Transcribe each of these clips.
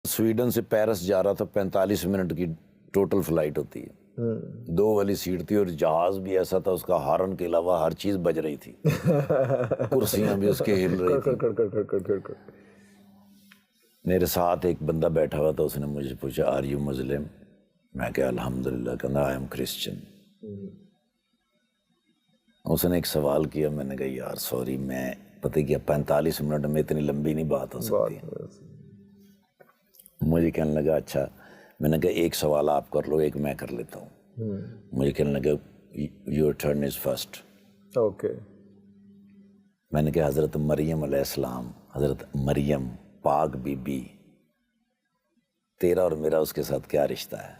Sweden سے Paris جا رہا تھا، 45 منٹ کی ٹوٹل فلائٹ ہوتی ہے، 2 والی سیٹ تھی اور جہاز بھی ایسا تھا اس کا ہارن کے علاوہ ہر چیز بج رہی تھی، کرسیاں بھی اس کے ہل رہی تھی۔ میرے ساتھ ایک بندہ بیٹھا ہوا تھا، اس نے مجھے پوچھا آر یو مسلم؟ میں کہا الحمدللہ، کہنا آئی ایم کرسچن۔ اس نے ایک سوال کیا، میں نے کہا یار سوری، میں پتہ کیا 45 منٹ میں اتنی لمبی نہیں بات ہو سکتی۔ مجھے کہنے لگا اچھا، میں نے کہا ایک سوال آپ کر لو، ایک میں کر لیتا ہوں۔ مجھے کہنے لگا your turn is first. Okay. میں نے کہا حضرت مریم علیہ السلام، حضرت مریم پاک بی بی، تیرا اور میرا اس کے ساتھ کیا رشتہ ہے؟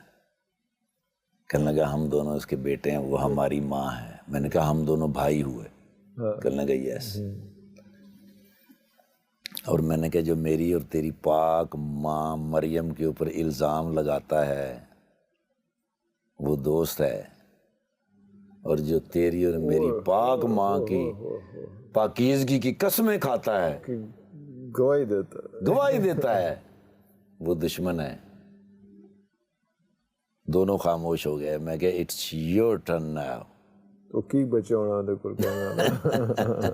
کہنے لگا ہم دونوں اس کے بیٹے ہیں، وہ ہماری ماں ہے۔ میں نے کہا ہم دونوں بھائی ہوئے؟ کہنے لگا یس۔ اور میں نے کہا جو میری اور تیری پاک ماں مریم کے اوپر الزام لگاتا ہے وہ دوست ہے، اور جو تیری اور میری پاک ماں کی پاکیزگی کی قسمیں کھاتا ہے، گواہی دیتا ہے، وہ دشمن ہے۔ دونوں خاموش ہو گئے۔ میں کہا اٹس یور ٹرن ناؤ۔ تو کی بچے ہونا دے کل کہنا۔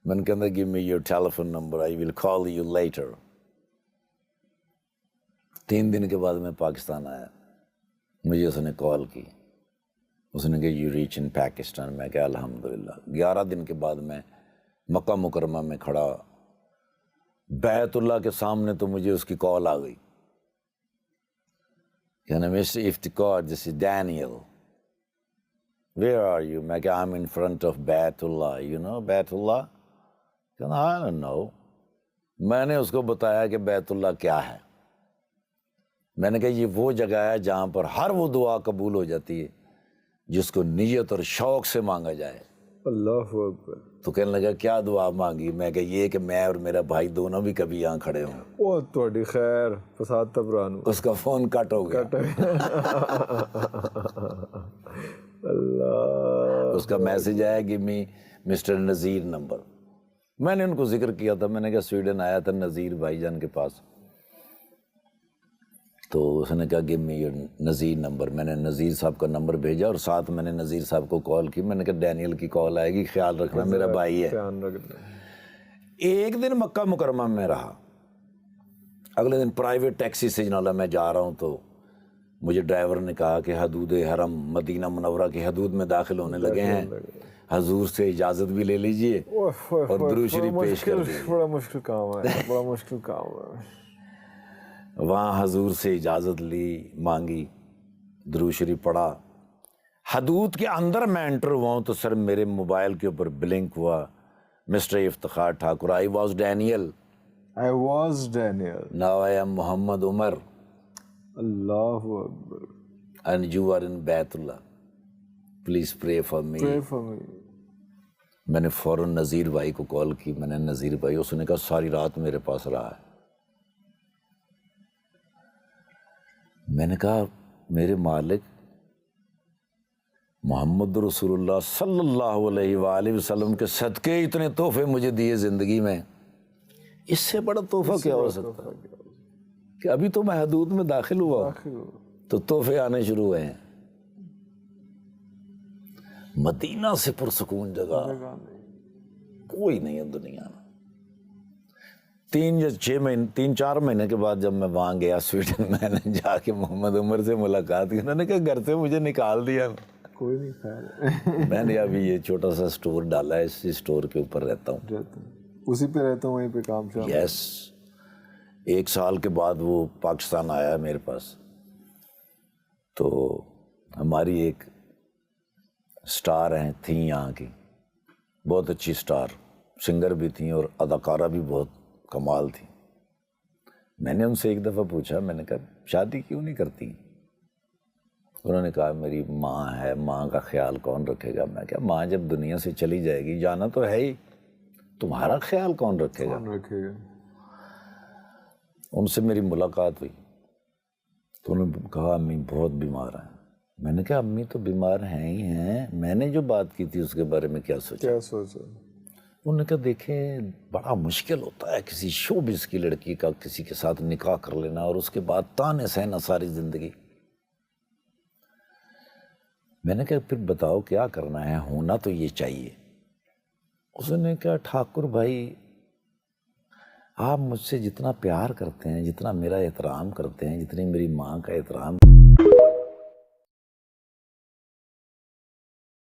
میں نے کہا give me your telephone number, I will call you later۔ 3 دن کے بعد میں پاکستان آیا، مجھے اس نے کال کی، اس نے کہا you reach in Pakistan۔ میں کہا الحمدللہ۔ 11 دن کے بعد میں مکہ مکرمہ میں کھڑا، بیت اللہ کے سامنے تو مجھے اس کی کال آ گئی، کہنا mister Iftikhar this is Daniel, where are you؟ میں کہا I'm in front of بیت اللہ، you know بیت اللہ؟ کہنا I don't know۔ میں نے اس کو بتایا کہ بیت اللہ کیا ہے۔ میں نے کہا یہ وہ جگہ ہے جہاں پر ہر وہ دعا قبول ہو جاتی ہے جس کو نیت اور شوق سے مانگا جائے۔ اللہ اکبر۔ تو کہنے لگا کیا دعا مانگی؟ میں کہا یہ کہ میں اور میرا بھائی دونوں بھی کبھی یہاں کھڑے ہوں۔ او تہاڈی خیر، فساد تبران۔ اس کا فون کٹ ہو گیا۔ اللہ۔ اس کا میسج آیا کہ می مسٹر نذیر نمبر۔ میں نے ان کو ذکر کیا تھا، میں نے کہا سویڈن آیا تھا نذیر بھائی جان کے پاس، تو اس نے کہا give me your Nazir number. میں نے نذیر صاحب کا نمبر بھیجا اور ساتھ میں نے نذیر صاحب کو کال کی۔ میں نے کہا ڈینیل کی کال آئے گی، خیال رکھنا، میرا بھائی ہے۔ ایک دن مکہ مکرمہ میں رہا، اگلے دن پرائیویٹ ٹیکسی سے جناب میں جا رہا ہوں تو مجھے ڈرائیور نے کہا کہ حدود حرم مدینہ منورہ کی حدود میں داخل ہونے لگے ہیں، حضور سے اجازت بھی لے لیجئے اور درود شریف پیش کر دیجئے۔ بڑا مشکل کام ہے، بڑا مشکل کام ہے۔ وہاں حضور سے اجازت لی، مانگی، درود شریف پڑھا۔ حدود کے اندر میں انٹر ہوا ہوں تو سر میرے موبائل کے اوپر بلنک ہوا mister Iftikhar Thakur, I was Daniel, now I am Muhammad Umar, اللہ اکبر، and you are in Bait Allah, please pray for me. میں نے فوراً نذیر بھائی کو کال کی، میں نے نذیر بھائی، اس نے کہا ساری رات میرے پاس رہا ہے۔ میں نے کہا میرے مالک محمد رسول اللہ صلی اللہ علیہ وآلہ وسلم کے صدقے اتنے تحفے مجھے دیے زندگی میں، اس سے بڑا تحفہ کیا ہو سکتا کہ ابھی تو میں حدود میں داخل ہوا تو تحفے آنے شروع ہوئے ہیں۔ مدینہ سے پرسکون جگہ کوئی نہیں ہے دنیا میں۔ 3-4 مہینے کے بعد جب میں وہاں گیا سویڈن، میں نے جا کے محمد عمر سے ملاقات کی، انہوں نے کہا گھر سے مجھے نکال دیا۔ کوئی نہیں خیر، میں نے ابھی یہ چھوٹا سا سٹور ڈالا ہے، اسی سٹور کے اوپر رہتا ہوں، اسی پہ رہتا ہوں، وہیں پہ کام شام۔ یس۔ 1 سال کے بعد وہ پاکستان آیا میرے پاس، تو ہماری ایک سٹار تھیں یہاں کی، بہت اچھی سٹار، سنگر بھی تھیں اور اداکارہ بھی بہت کمال تھی۔ میں نے ان سے ایک دفعہ پوچھا، میں نے کہا شادی کیوں نہیں کرتی؟ انہوں نے کہا میری ماں ہے، ماں کا خیال کون رکھے گا؟ میں کہا ماں جب دنیا سے چلی جائے گی، جانا تو ہے ہی، تمہارا خیال کون رکھے گا؟ ان سے میری ملاقات ہوئی تو انہوں نے کہا امی بہت بیمار ہیں۔ میں نے کہا امی تو بیمار ہیں ہی ہیں، میں نے جو بات کی تھی اس کے بارے میں کیا سوچا؟ انہوں نے کہا دیکھیں بڑا مشکل ہوتا ہے کسی شوبز کی لڑکی کا کسی کے ساتھ نکاح کر لینا اور اس کے بعد تانے سہنا ساری زندگی. میں نے کہا پھر بتاؤ کیا کرنا ہے, ہونا تو یہ چاہیے. اس نے کہا ٹھاکر بھائی آپ مجھ سے جتنا پیار کرتے ہیں, جتنا میرا احترام کرتے ہیں, جتنی میری ماں کا احترام